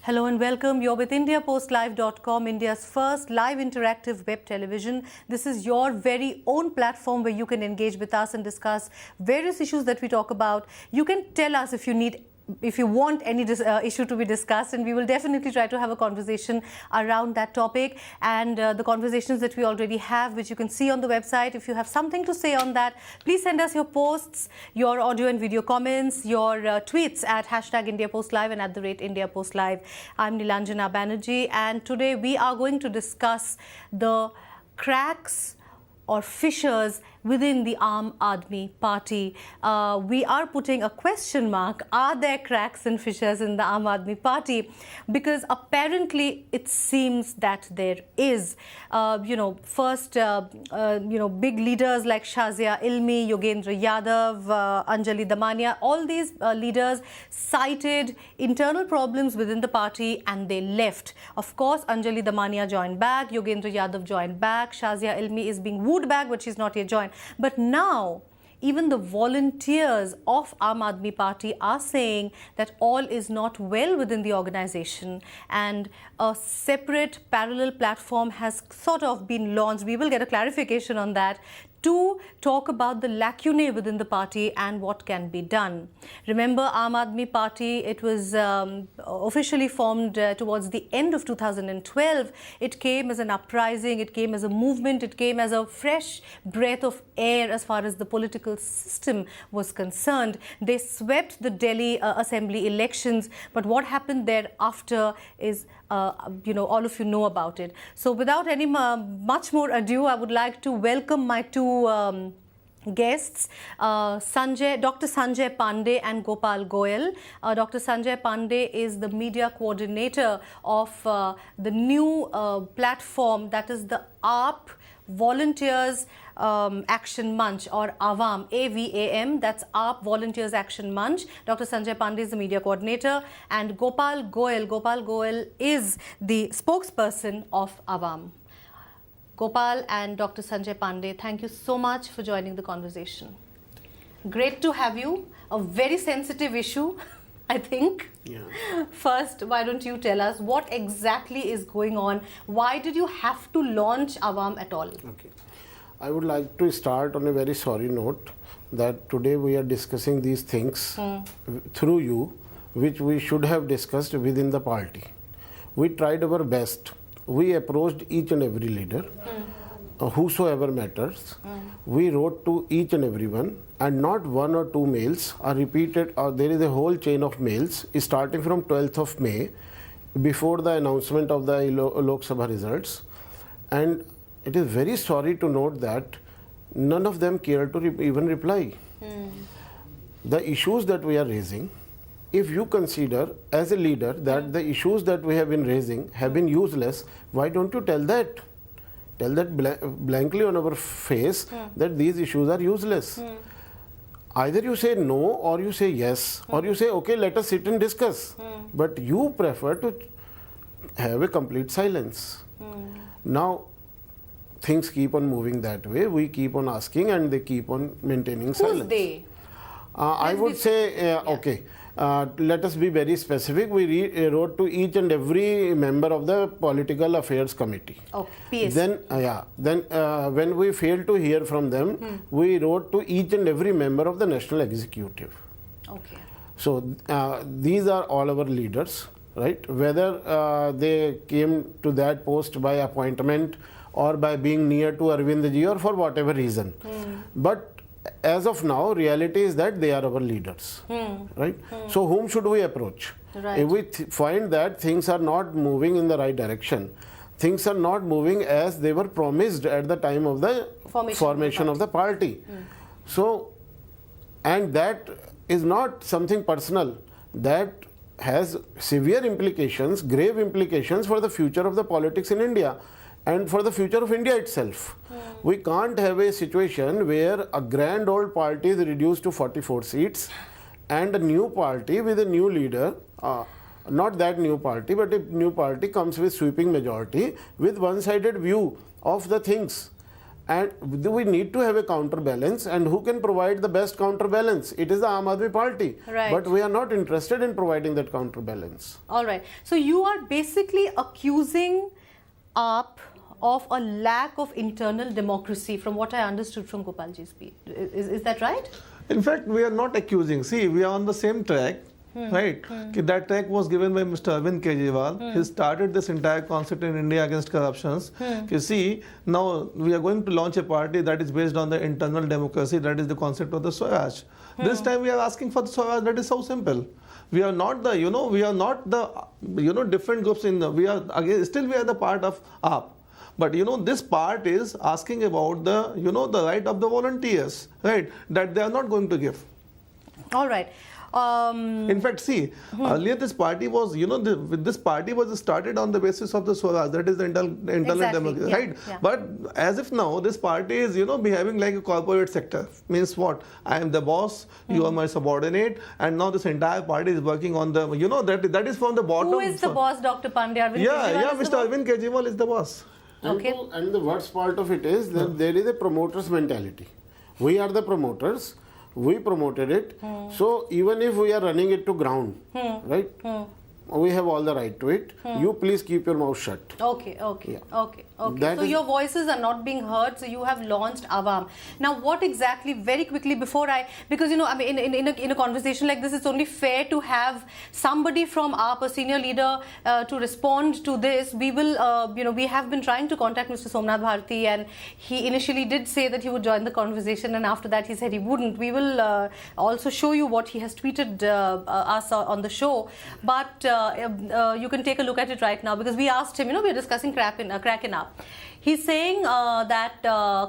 Hello and welcome. You're with IndiaPostLive.com, India's first live interactive web television. This is your very own platform where you can engage with us and discuss various issues that we talk about. You can tell us if you want any issue to be discussed, and we will definitely try to have a conversation around that topic and the conversations that we already have, which you can see on the website. If you have something to say on that, please send us your posts, your audio and video comments, your tweets at #IndiaPostLive and @IndiaPostLive. I'm Nilanjana Banerjee, and today we are going to discuss the cracks or fissures within the Aam Aadmi Party. We are putting a question mark. Are there cracks and fissures in the Aam Aadmi Party? Because apparently it seems that there is. First, big leaders like Shazia Ilmi, Yogendra Yadav, Anjali Damania, all these leaders cited internal problems within the party and they left. Of course, Anjali Damania joined back, Yogendra Yadav joined back, Shazia Ilmi is being wooed back, but she's not yet joined. But now, even the volunteers of Aam Aadmi Party are saying that all is not well within the organization, and a separate parallel platform has sort of been launched. We will get a clarification on that, to talk about the lacunae within the party and what can be done. Remember, Aam Aadmi Party, it was officially formed towards the end of 2012. It came as an uprising, it came as a movement, it came as a fresh breath of air as far as the political system was concerned. They swept the Delhi Assembly elections, but what happened thereafter is all of you know about it. So without any much more ado, I would like to welcome my two guests, Dr. Sanjay Pandey and Gopal Goyal. Dr. Sanjay Pandey is the media coordinator of the new platform, that is the AAP Volunteers Action Munch, or AVAM, AVAM, that's AAP Volunteers Action Munch. Dr. Sanjay Pandey is the media coordinator, and Gopal Goyal is the spokesperson of AVAM. Gopal and Dr. Sanjay Pandey, thank you so much for joining the conversation. Great to have you. A very sensitive issue, I think. Yeah. First, why don't you tell us what exactly is going on? Why did you have to launch AVAM at all? Okay. I would like to start on a very sorry note that today we are discussing these things through you, which we should have discussed within the party. We tried our best. We approached each and every leader, whosoever matters. We wrote to each and everyone, and not one or two mails are repeated. There is a whole chain of mails starting from 12th of May, before the announcement of the Lok Sabha results. And it is very sorry to note that none of them care to even reply. The issues that we are raising, if you consider as a leader that the issues that we have been raising have been useless, why don't you tell that? Tell that blankly on our face that these issues are useless. Either you say no, or you say yes, or you say, okay, let us sit and discuss. But you prefer to have a complete silence. Now, things keep on moving that way. We keep on asking and they keep on maintaining silence. Who's they? I would say, okay. Let us be very specific. We wrote to each and every member of the Political Affairs Committee. Okay, PS. Then when we failed to hear from them, we wrote to each and every member of the National Executive. Okay. So these are all our leaders, right? Whether they came to that post by appointment or by being near to Arvind ji or for whatever reason. But as of now, reality is that they are our leaders, right? So whom should we approach? Right. If we find that things are not moving in the right direction, things are not moving as they were promised at the time of the formation of the party. So, and that is not something personal, that has severe implications, grave implications for the future of the politics in India and for the future of India itself. We can't have a situation where a grand old party is reduced to 44 seats and a new party with a new leader, not that new party, but a new party comes with sweeping majority with one-sided view of the things. And we need to have a counterbalance, and who can provide the best counterbalance? It is the Aam Aadmi Party. Right. But we are not interested in providing that counterbalance. All right. So you are basically accusing AAP of a lack of internal democracy, from what I understood from Gopalji's speech. Is that right? In fact, we are not accusing. See, we are on the same track. Right? That track was given by Mr. Arvind Kejriwal. He started this entire concept in India against corruptions. See, now we are going to launch a party that is based on the internal democracy. That is the concept of the Swaraj. This time we are asking for the Swaraj. That is so simple. We are not the, we are not the, different groups in the, we are, again, still we are the part of AAP. But this part is asking about the, the right of the volunteers, right? That they are not going to give. All right. In fact, see, earlier this party was, this party was started on the basis of the Swaraj, that is the internal democracy, right? Yeah. But as if now this party is, behaving like a corporate sector. Means what? I am the boss, you are my subordinate, and now this entire party is working on the, that is from the bottom. Who is the boss, Dr. Pandya? Mr. Arvind Kejriwal is the boss. Okay. And the worst part of it is that there is a promoter's mentality. We are the promoters. We promoted it. So even if we are running it to ground, right? We have all the right to it. You please keep your mouth shut. Okay. That So is- your voices are not being heard. So you have launched Awam. Now, what exactly? Very quickly, before because I mean, in a conversation like this, it's only fair to have somebody from AAP, a senior leader, to respond to this. We will, we have been trying to contact Mr. Somnath Bharti, and he initially did say that he would join the conversation, and after that he said he wouldn't. We will also show you what he has tweeted us on the show, but. You can take a look at it right now, because we asked him, we are discussing Kraken Up. He's saying that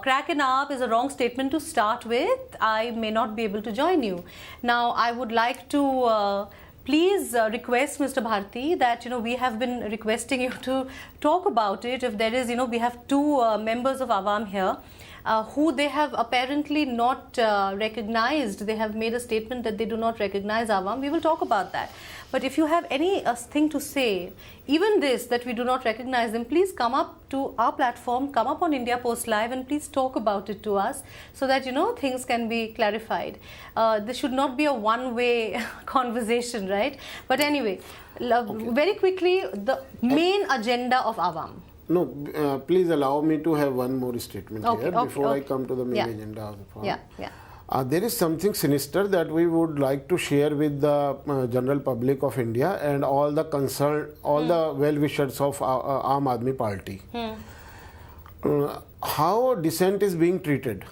Kraken Up is a wrong statement to start with. I may not be able to join you. Now, I would like to please request Mr. Bharti that, we have been requesting you to talk about it. If there is, we have two members of Awam here. Who they have apparently not recognized. They have made a statement that they do not recognize Awam. We will talk about that. But if you have any thing to say, even this, that we do not recognize them, please come up to our platform, come up on India Post Live, and please talk about it to us, so that, things can be clarified. This should not be a one-way conversation, right? But anyway, very quickly, the main agenda of Awam. No, please allow me to have one more statement here before I come to the main agenda of the forum. There is something sinister that we would like to share with the general public of India and all the concerned, all the well-wishers of Aam Aadmi Party. How dissent is being treated.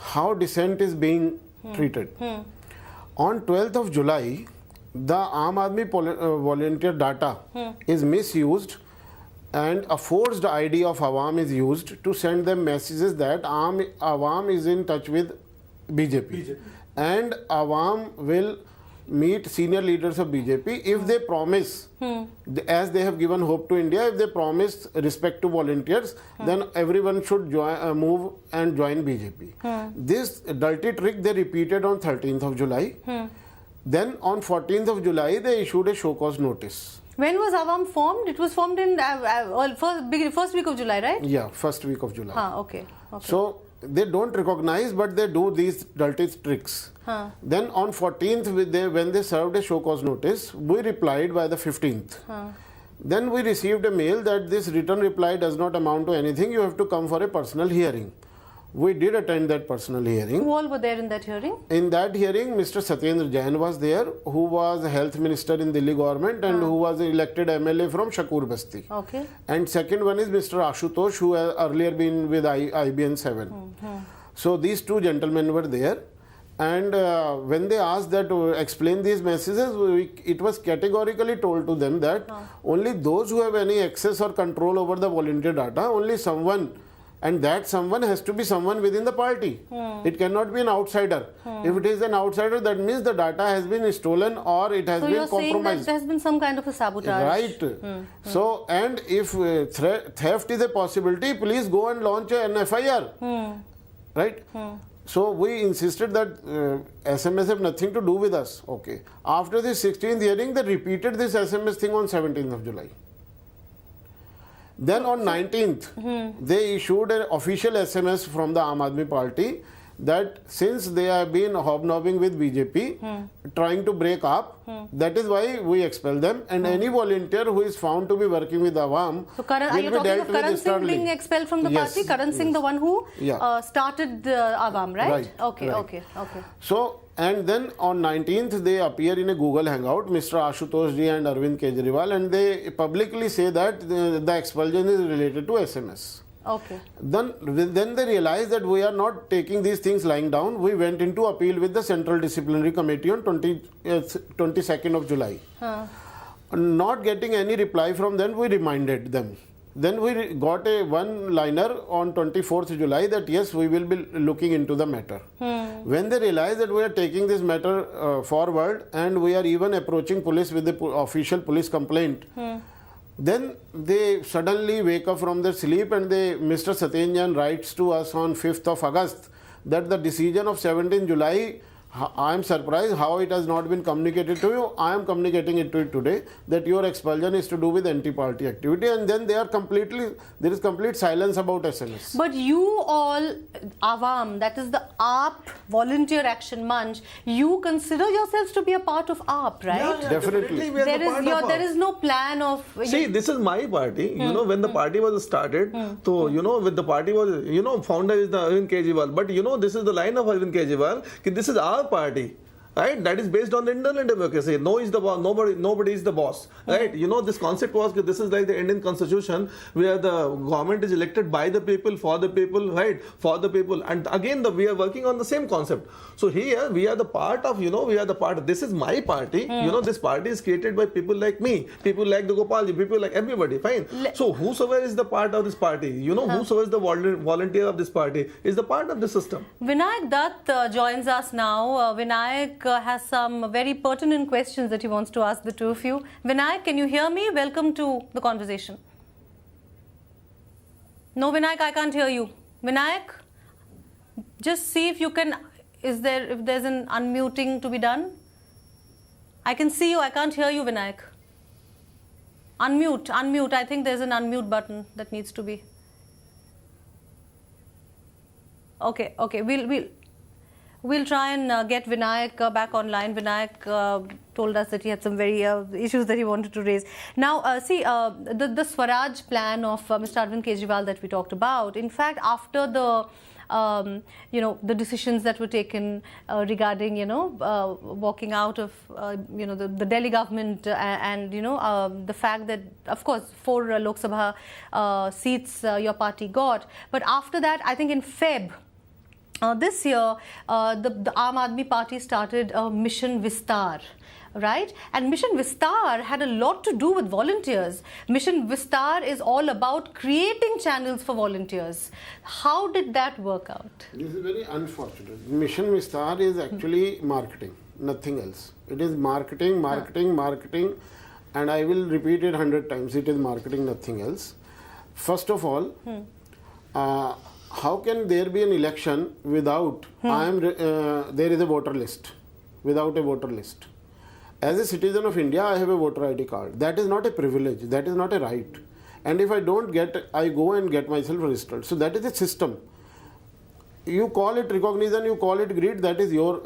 On 12th of July, the Aam Aadmi volunteer data is misused, and a forced ID of Awam is used to send them messages that Awam is in touch with BJP. And Awam will meet senior leaders of BJP if they promise, as they have given hope to India, if they promise respect to volunteers, then everyone should move and join BJP. This dirty trick they repeated on 13th of July. Then on 14th of July, they issued a show cause notice. When was Awam formed? It was formed in first week of July, right? Yeah, first week of July. Okay. So they don't recognize, but they do these dirty tricks. Then on 14th, when they served a show cause notice, we replied by the 15th. Then we received a mail that this written reply does not amount to anything. You have to come for a personal hearing. We did attend that personal hearing. Who all were there in that hearing? In that hearing, Mr. Satyendra Jain was there, who was health minister in Delhi government and who was elected MLA from Shakur Basti. Okay. And second one is Mr. Ashutosh, who had earlier been with IBN 7. So these two gentlemen were there. And when they asked that to explain these messages, it was categorically told to them that only those who have any access or control over the volunteer data, only someone, and that someone has to be someone within the party. It cannot be an outsider. If it is an outsider, that means the data has been stolen or it has been compromised. So you're saying that there has been some kind of a sabotage. Right. So, and if theft is a possibility, please go and launch an FIR. Right. So we insisted that SMS have nothing to do with us. Okay. After the 16th hearing, they repeated this SMS thing on 17th of July. Then on 19th, they issued an official SMS from the Aam Aadmi Party that since they have been hobnobbing with BJP, trying to break up, that is why we expel them. And any volunteer who is found to be working with Awam So Karan, are will you be talking dealt of with Karan Singh sternly. being expelled from the Yes, party? Karan Singh, the one who Yeah. started Awam, right? Right, Okay, right. okay, okay. So, and then on 19th, they appear in a Google Hangout, Mr. Ashutosh Ji and Arvind Kejriwal, and they publicly say that the expulsion is related to SMS. Okay. Then they realized that we are not taking these things lying down. We went into appeal with the Central Disciplinary Committee on 22nd of July. Not getting any reply from them, we reminded them. Then we got a one-liner on 24th July that yes, we will be looking into the matter. When they realized that we are taking this matter forward and we are even approaching police with the official police complaint, then they suddenly wake up from their sleep and Mr. Satyenjan writes to us on 5th of August that the decision of 17th July, I am surprised how it has not been communicated to you. I am communicating it to you today that your expulsion is to do with anti-party activity, and then there is complete silence about SMS. But you all, Awam, that is the AAP Volunteer Action Manch, you consider yourselves to be a part of AAP, right? Yeah, Definitely. we are the part of There AAP. is no plan of... See, this is my party. You know, when the party was started, so you know, with the party was, you know, founder is the Arvind Kejriwal. But you know, this is the line of Arvind Kejriwal. Ki this is our party. Right, that is based on the internal democracy. No is the boss. Nobody is the boss. Right, you know this concept was that this is like the Indian Constitution, where the government is elected by the people, for the people, right, for the people. And again, we are working on the same concept. So here we are the part of, you know, we are the part of. This is my party. You know, this party is created by people like me, people like the Gopalji, people like everybody. Fine. So whosoever is the part of this party, you know, whosoever is the volunteer of this party is the part of the system. Vinayak Dutt joins us now. Vinayak has some very pertinent questions that he wants to ask the two of you. Vinayak, can you hear me? Welcome to the conversation. No, Vinayak, I can't hear you. Vinayak, just see if you can, if there's an unmuting to be done. I can see you, I can't hear you, Vinayak. Unmute. I think there's an unmute button that needs to be. Okay, we'll try and get Vinayak back online. Vinayak told us that he had some very issues that he wanted to raise. Now, see, the Swaraj plan of Mr. Arvind Kejriwal that we talked about, in fact, after the the decisions that were taken regarding, walking out of, the Delhi government and, the fact that, of course, 4 Lok Sabha seats your party got. But after that, I think in Feb, this year, the Aam Aadmi Party started Mission Vistar, right? And Mission Vistar had a lot to do with volunteers. Mission Vistar is all about creating channels for volunteers. How did that work out? This is very unfortunate. Mission Vistar is actually marketing, nothing else. It is marketing, and I will repeat it 100 times. It is marketing, nothing else. First of all, how can there be an election without there is a voter list, without a voter list? As a citizen of India, I have a voter ID card. That is not a privilege, that is not a right. And if I don't get, I go and get myself registered. So that is a system. You call it recognition, you call it greed, that is your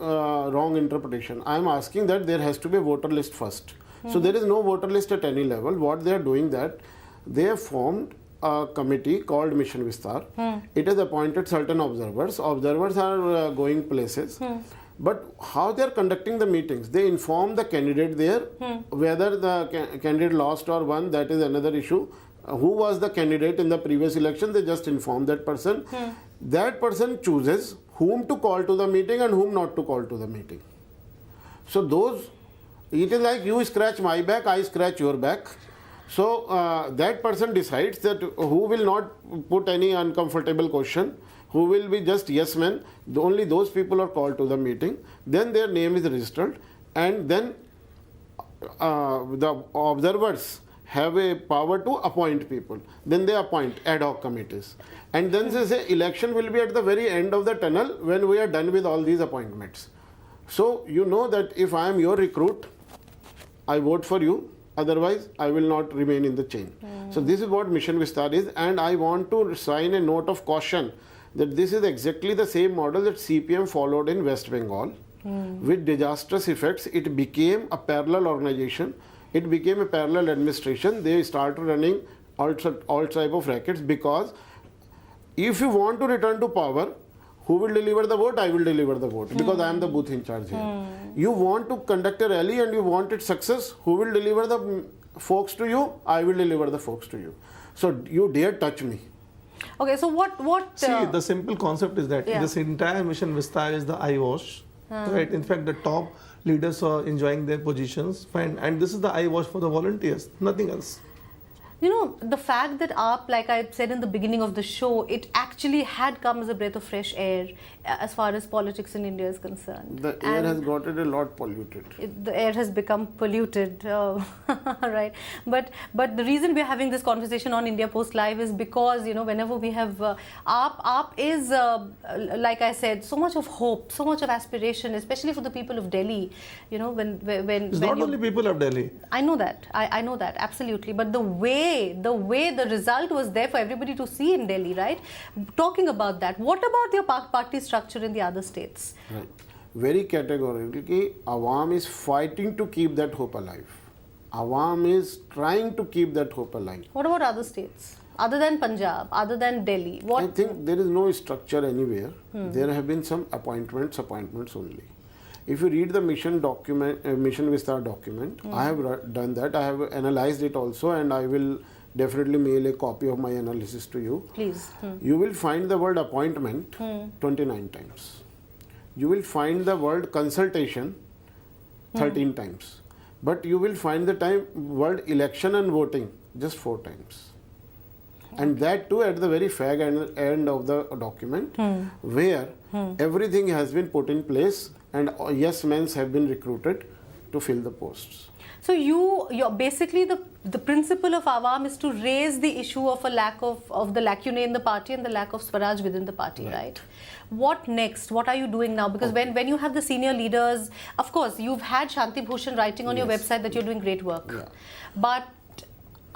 wrong interpretation. I am asking that there has to be a voter list first. So there is no voter list at any level. What they are doing that, they have formed a committee called Mission Vistar. It has appointed certain observers. Observers are going places. But how they are conducting the meetings, they inform the candidate there, whether the candidate lost or won, that is another issue. Who was the candidate in the previous election, they just inform that person. That person chooses whom to call to the meeting and whom not to call to the meeting. So it is like you scratch my back, I scratch your back. So that person decides that who will not put any uncomfortable question, who will be just yes men, only those people are called to the meeting, then their name is registered, and then the observers have a power to appoint people. Then they appoint ad hoc committees. And then they say election will be at the very end of the tunnel when we are done with all these appointments. So you know that if I am your recruit, I vote for you, otherwise I will not remain in the chain. So this is what Mission Vistar is, and I want to sign a note of caution that this is exactly the same model that CPM followed in West Bengal. With disastrous effects, it became a parallel organization, it became a parallel administration. They started running all type of rackets, because if you want to return to power, who will deliver the vote? I will deliver the vote, because I am the booth in charge here. You want to conduct a rally and you want its success, who will deliver the folks to you? I will deliver the folks to you. So you dare touch me. Okay, so what? See, the simple concept is that Yeah. this entire Mission Vistar is the eyewash, right? In fact, the top leaders are enjoying their positions, fine, and this is the eyewash for the volunteers, nothing else. You know, the fact that AAP, like I said in the beginning of the show, it actually had come as a breath of fresh air as far as politics in India is concerned. The air And has gotten a lot polluted. the air has become polluted, right? But the reason we're having this conversation on India Post Live is because, you know, whenever we have AAP is, like I said, so much of hope, so much of aspiration, especially for the people of Delhi. You know, when It's not only people of Delhi. I know that. I know that, absolutely. But the way the result was there for everybody to see in Delhi, right? Talking about that, what about your party structure in the other states? Right. Very categorically, Awam is fighting to keep that hope alive. Awam is trying to keep that hope alive. What about other states? Other than Punjab, other than Delhi? I think there is no structure anywhere. There have been some appointments only. If you read the mission document, Mission Vistar document, I have done that. I have analyzed it also, and I will definitely mail a copy of my analysis to you. Please. You will find the word appointment 29 times. You will find the word consultation 13 times. But you will find the word election and voting just 4 times. And that too at the very fag end of the document, where everything has been put in place and yes men have been recruited to fill the posts. So you're basically the principle of Awam is to raise the issue of a lack of the lacunae in the party and the lack of Swaraj within the party, right? What next? What are you doing now? Because when you have the senior leaders, of course, you've had Shanti Bhushan writing on your website that you're doing great work. Yeah. But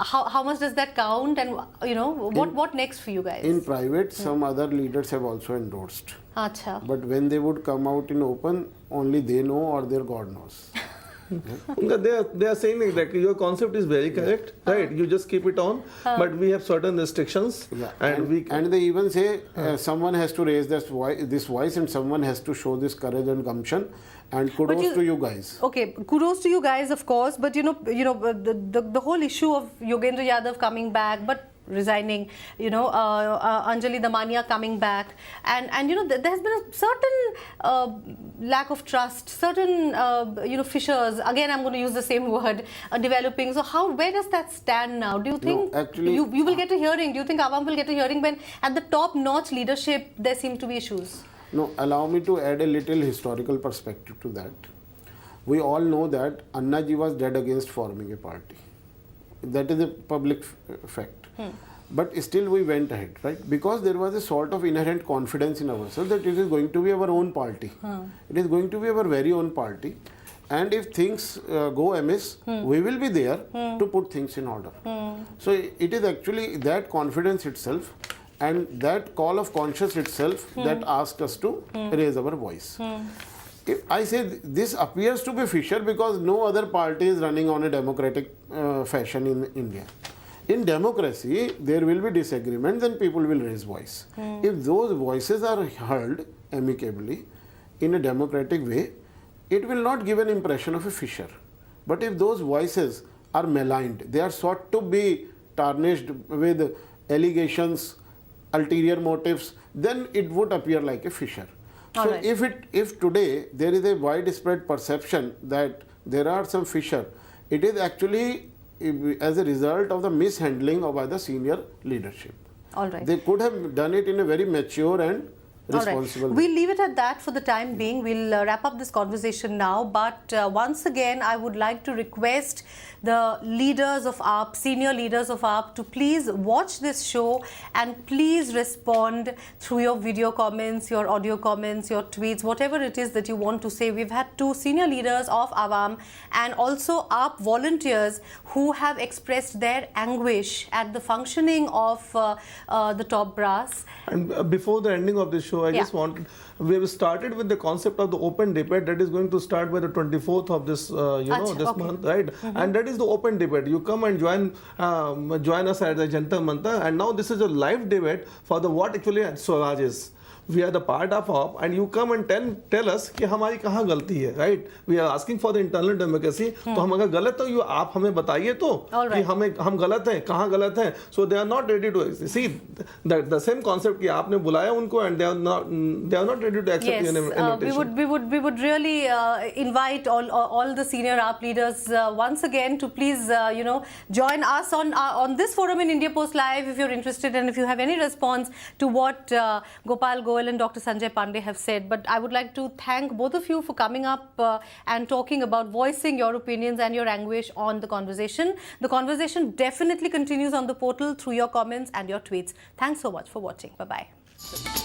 how much does that count, and you know what next for you guys? In private, some other leaders have also endorsed. Acha. But when they would come out in open, only they know or their God knows. They are saying that your concept is very correct, right? You just keep it on, but we have certain restrictions, Yeah. and they even say someone has to raise this voice and someone has to show this courage and gumption, and kudos to you guys. Okay, kudos to you guys, of course. But you know the whole issue of Yogendra Yadav coming back, but resigning, you know, Anjali Damania coming back, and you know there has been a certain lack of trust, certain you know fissures. Again, I'm going to use the same word, developing. So where does that stand now? Do you think actually, you will get a hearing? Do you think Awam will get a hearing when at the top-notch leadership there seem to be issues? No, allow me to add a little historical perspective to that. We all know that Annaji was dead against forming a party. That is a public fact. But still we went ahead, right? Because there was a sort of inherent confidence in ourselves that it is going to be our own party. It is going to be our very own party. And if things go amiss, we will be there to put things in order. So it is actually that confidence itself and that call of conscience itself that asked us to raise our voice. If I say this appears to be fissure because no other party is running on a democratic fashion in India. In democracy, there will be disagreements and people will raise voice. If those voices are heard amicably in a democratic way, it will not give an impression of a fissure. But if those voices are maligned, they are sought to be tarnished with allegations, ulterior motives, then it would appear like a fissure. So if today there is a widespread perception that there are some fissure, it is actually as a result of the mishandling by the senior leadership. All right. They could have done it in a very mature and responsible way. We'll leave it at that for the time being. We'll wrap up this conversation now. But once again, I would like to request the leaders of AAP, senior leaders of AAP, to please watch this show and please respond through your video comments, your audio comments, your tweets, whatever it is that you want to say. We've had two senior leaders of Awam and also AAP volunteers who have expressed their anguish at the functioning of the top brass. And before the ending of this show, I just wanted, we have started with the concept of the open debate that is going to start by the 24th of this, this month, right? And that is the open debate. You come and join us at the Jantar Mantha, and now this is a live debate for the what actually Swaraj is. We are the part of AAP, and you come and tell us कि हमारी कहाँ गलती है, right? We are asking for the internal democracy. तो हम अगर गलत तो आप हमें बताइए तो कि हम गलत हैं, कहाँ गलत हैं. So they are not ready to see the same concept कि आपने बुलाया उनको and they are not ready to accept the invitation. We would really invite all the senior AAP leaders once again to please join us on this forum in India Post Live if you're interested and if you have any response to what Gopal Goel and Dr. Sanjay Pandey have said. But I would like to thank both of you for coming up and talking about, voicing your opinions and your anguish on the conversation. The conversation definitely continues on the portal through your comments and your tweets. Thanks so much for watching. Bye-bye.